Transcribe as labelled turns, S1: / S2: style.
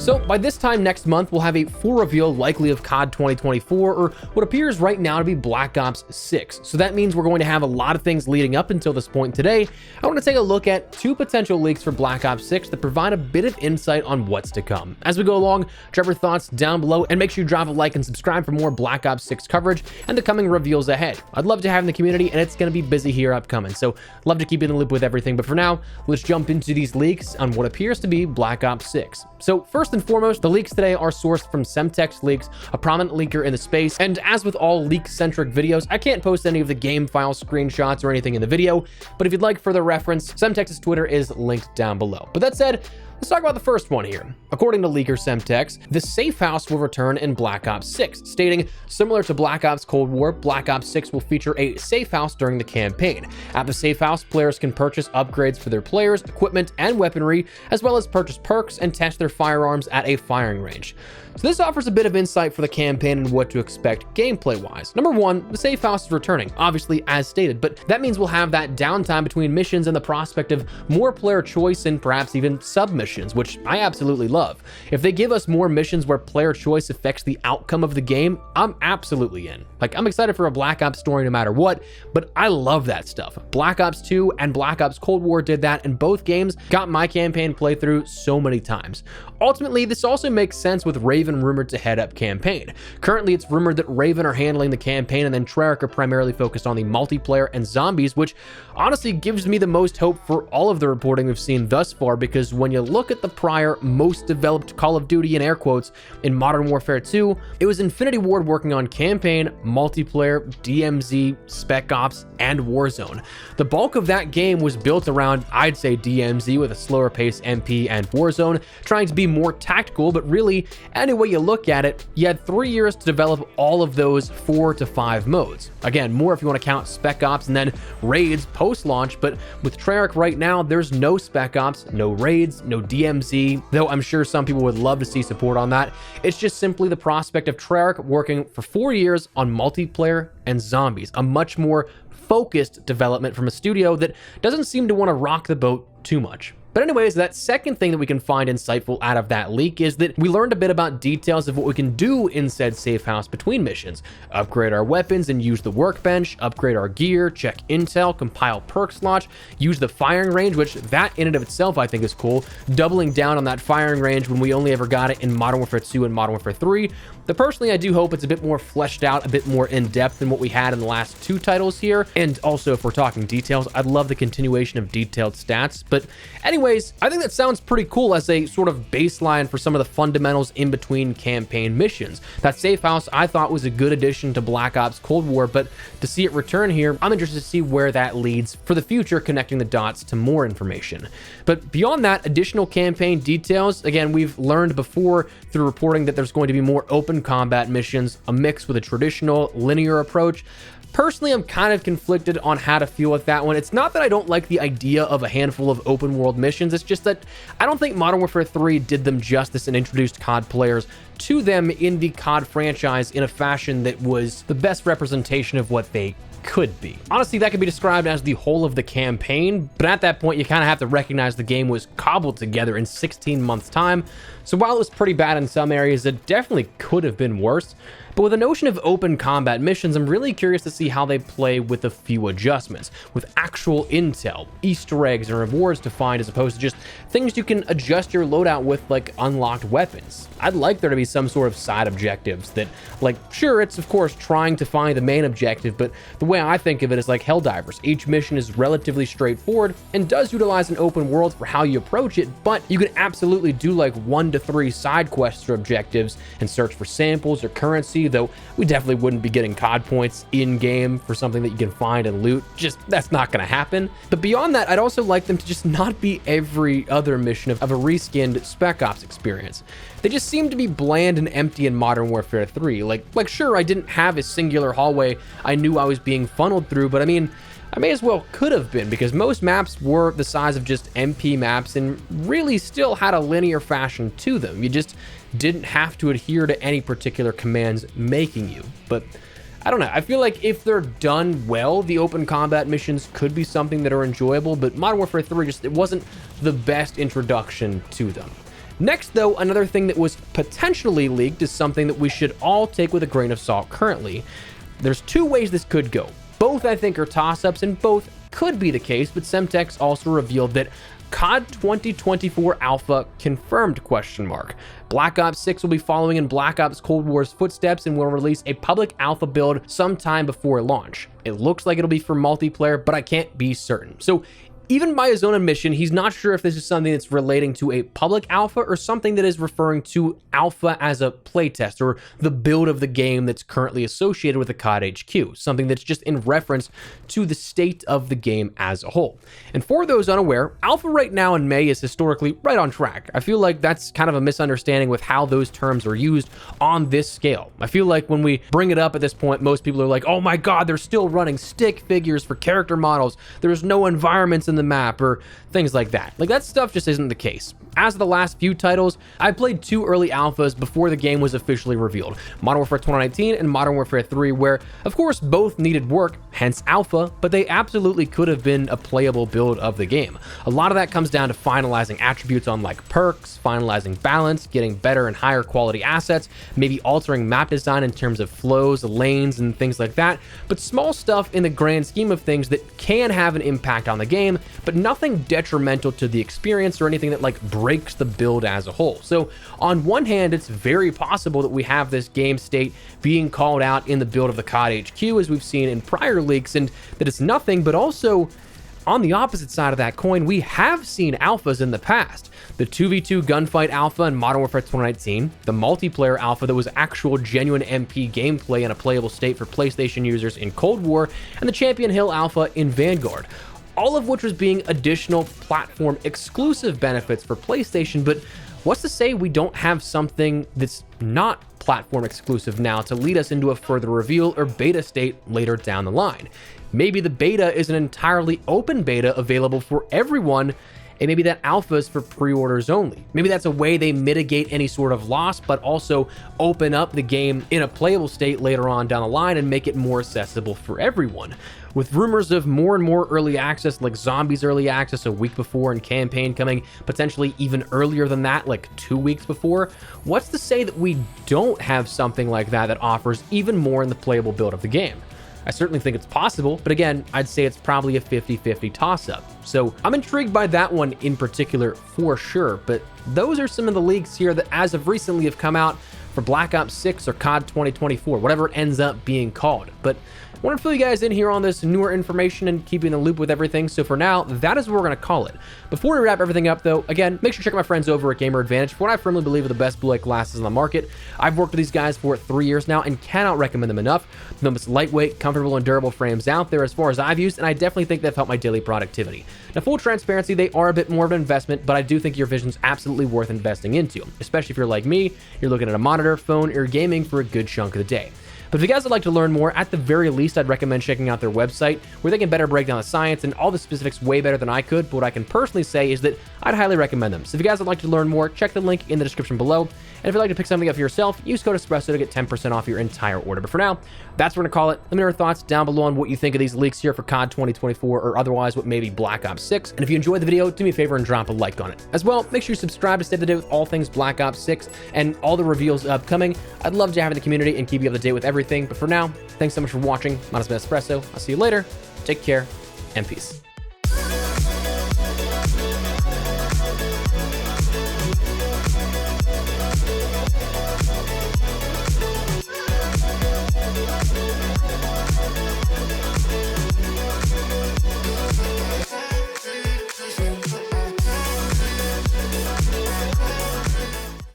S1: So by this time next month, we'll have a full reveal likely of COD 2024, or what appears right now to be Black Ops 6. So that means we're going to have a lot of things leading up until this point. Today, I want to take a look at 2 potential leaks for Black Ops 6 that provide a bit of insight on what's to come. As we go along, drop your thoughts down below and make sure you drop a like and subscribe for more Black Ops 6 coverage and the coming reveals ahead. I'd love to have in the community, and it's going to be busy here upcoming, so love to keep you in the loop with everything. But for now, let's jump into these leaks on what appears to be Black Ops 6. So first and foremost, the leaks today are sourced from Semtex Leaks, a prominent leaker in the space, and as with all leak-centric videos, I can't post any of the game file screenshots or anything in the video, but if you'd like further reference, Semtex's Twitter is linked down below. But that said, let's talk about the first one here. According to leaker Semtex, the Safe House will return in Black Ops 6, stating, similar to Black Ops Cold War, Black Ops 6 will feature a Safe House during the campaign. At the Safe House, players can purchase upgrades for their players, equipment, and weaponry, as well as purchase perks and test their firearms at a firing range. So this offers a bit of insight for the campaign and what to expect gameplay-wise. Number one, the Safe House is returning, obviously as stated, but that means we'll have that downtime between missions and the prospect of more player choice and perhaps even submissions, which I absolutely love. If they give us more missions where player choice affects the outcome of the game, I'm absolutely in. Like, I'm excited for a Black Ops story no matter what, but I love that stuff. Black Ops 2 and Black Ops Cold War did that, and both games got my campaign playthrough so many times. Ultimately, this also makes sense with Raven rumored to head up campaign. Currently, it's rumored that Raven are handling the campaign and then Treyarch are primarily focused on the multiplayer and zombies, which honestly gives me the most hope for all of the reporting we've seen thus far, because when you look at the prior most developed Call of Duty in air quotes in Modern Warfare 2, it was Infinity Ward working on campaign, multiplayer, DMZ, Spec Ops, and Warzone. The bulk of that game was built around, I'd say, DMZ with a slower pace MP and Warzone, trying to be more tactical, but really, any way you look at it, you had 3 years to develop all of those 4 to 5 modes. Again, more if you want to count Spec Ops and then Raids post-launch, but with Treyarch right now, there's no Spec Ops, no Raids, no DMZ, though I'm sure some people would love to see support on that. It's just simply the prospect of Treyarch working for 4 years on multiplayer and zombies, a much more focused development from a studio that doesn't seem to want to rock the boat too much. But anyways, that second thing that we can find insightful out of that leak is that we learned a bit about details of what we can do in said Safe House between missions. Upgrade our weapons and use the workbench, upgrade our gear, check intel, compile perks launch, use the firing range, which that in and of itself I think is cool, doubling down on that firing range when we only ever got it in Modern Warfare 2 and Modern Warfare 3. But personally, I do hope it's a bit more fleshed out, a bit more in-depth than what we had in the last 2 titles here. And also, if we're talking details, I'd love the continuation of detailed stats. But anyways, I think that sounds pretty cool as a sort of baseline for some of the fundamentals in between campaign missions. That Safe House I thought was a good addition to Black Ops Cold War, but to see it return here, I'm interested to see where that leads for the future, connecting the dots to more information. But beyond that, additional campaign details, again, we've learned before through reporting that there's going to be more open combat missions, a mix with a traditional linear approach. Personally, I'm kind of conflicted on how to feel with that one. It's not that I don't like the idea of a handful of open world missions, it's just that I don't think Modern Warfare 3 did them justice and introduced COD players to them in the COD franchise in a fashion that was the best representation of what they could be. Honestly, that could be described as the whole of the campaign, but at that point, you kind of have to recognize the game was cobbled together in 16 months' time. So while it was pretty bad in some areas, it definitely could have been worse. But with the notion of open combat missions, I'm really curious to see how they play with a few adjustments, with actual intel, Easter eggs, and rewards to find as opposed to just things you can adjust your loadout with, like unlocked weapons. I'd like there to be some sort of side objectives that, like, sure, it's of course trying to find the main objective, but the way I think of it is like Helldivers. Each mission is relatively straightforward and does utilize an open world for how you approach it, but you can absolutely do like 1 to 3 side quests or objectives and search for samples or currency, though we definitely wouldn't be getting COD points in-game for something that you can find and loot. Just, that's not going to happen. But beyond that, I'd also like them to just not be every other mission of a reskinned Spec Ops experience. They just seem to be bland and empty in Modern Warfare 3. Like sure, I didn't have a singular hallway I knew I was being funneled through, but I mean, I may as well could have been, because most maps were the size of just MP maps and really still had a linear fashion to them. You just didn't have to adhere to any particular commands making you. But I don't know, I feel like if they're done well, the open combat missions could be something that are enjoyable, but Modern Warfare 3 just, it wasn't the best introduction to them. Next, though, another thing that was potentially leaked is something that we should all take with a grain of salt currently. There's two ways this could go. Both, I think, are toss-ups, and both could be the case, but Semtex also revealed that COD 2024 Alpha confirmed ? Black Ops 6 will be following in Black Ops Cold War's footsteps and will release a public alpha build sometime before launch. It looks like it'll be for multiplayer, but I can't be certain. So even by his own admission, he's not sure if this is something that's relating to a public alpha or something that is referring to alpha as a playtest or the build of the game that's currently associated with the COD HQ, something that's just in reference to the state of the game as a whole. And for those unaware, alpha right now in May is historically right on track. I feel like that's kind of a misunderstanding with how those terms are used on this scale. I feel like when we bring it up at this point, most people are like, oh my God, they're still running stick figures for character models. There's no environments in the map or things like that. Like, that stuff just isn't the case. As of the last few titles, I played 2 early alphas before the game was officially revealed, Modern Warfare 2019 and Modern Warfare 3, where of course both needed work, hence alpha, but they absolutely could have been a playable build of the game. A lot of that comes down to finalizing attributes on like perks, finalizing balance, getting better and higher quality assets, maybe altering map design in terms of flows, lanes, and things like that, but small stuff in the grand scheme of things that can have an impact on the game, but nothing detrimental to the experience or anything that like breaks the build as a whole. So on one hand, it's very possible that we have this game state being called out in the build of the COD HQ as we've seen in prior leaks, and that it's nothing, but also on the opposite side of that coin, we have seen alphas in the past. The 2v2 gunfight alpha in Modern Warfare 2019, the multiplayer alpha that was actual genuine MP gameplay in a playable state for PlayStation users in Cold War, and the Champion Hill alpha in Vanguard. All of which was being additional platform exclusive benefits for PlayStation, but what's to say we don't have something that's not platform exclusive now to lead us into a further reveal or beta state later down the line? Maybe the beta is an entirely open beta available for everyone, and maybe that alpha is for pre-orders only. Maybe that's a way they mitigate any sort of loss, but also open up the game in a playable state later on down the line and make it more accessible for everyone. With rumors of more and more early access, like Zombies early access a week before and campaign coming potentially even earlier than that, like 2 weeks before, what's to say that we don't have something like that that offers even more in the playable build of the game? I certainly think it's possible, but again, I'd say it's probably a 50-50 toss-up. So I'm intrigued by that one in particular for sure, but those are some of the leaks here that as of recently have come out for Black Ops 6 or COD 2024, whatever it ends up being called. But I want to fill you guys in here on this newer information and keep you in the loop with everything. So for now, that is what we're going to call it. Before we wrap everything up though, again, make sure to check out my friends over at Gamer Advantage for what I firmly believe are the best blue light glasses on the market. I've worked with these guys for 3 years now and cannot recommend them enough. They're the most lightweight, comfortable, and durable frames out there as far as I've used, and I definitely think they've helped my daily productivity. Now, full transparency, they are a bit more of an investment, but I do think your vision's absolutely worth investing into, especially if you're like me, you're looking at a monitor, phone, or gaming for a good chunk of the day. But if you guys would like to learn more, at the very least, I'd recommend checking out their website, where they can better break down the science and all the specifics way better than I could. But what I can personally say is that I'd highly recommend them. So if you guys would like to learn more, check the link in the description below. And if you'd like to pick something up for yourself, use code Espresso to get 10% off your entire order. But for now, that's what we're going to call it. Let me know your thoughts down below on what you think of these leaks here for COD 2024 or otherwise what may be Black Ops 6. And if you enjoyed the video, do me a favor and drop a like on it. As well, make sure you subscribe to stay up to date with all things Black Ops 6 and all the reveals upcoming. I'd love to have in the community and keep you up to date with everything. But for now, thanks so much for watching. Mine has been Espresso. I'll see you later. Take care and peace.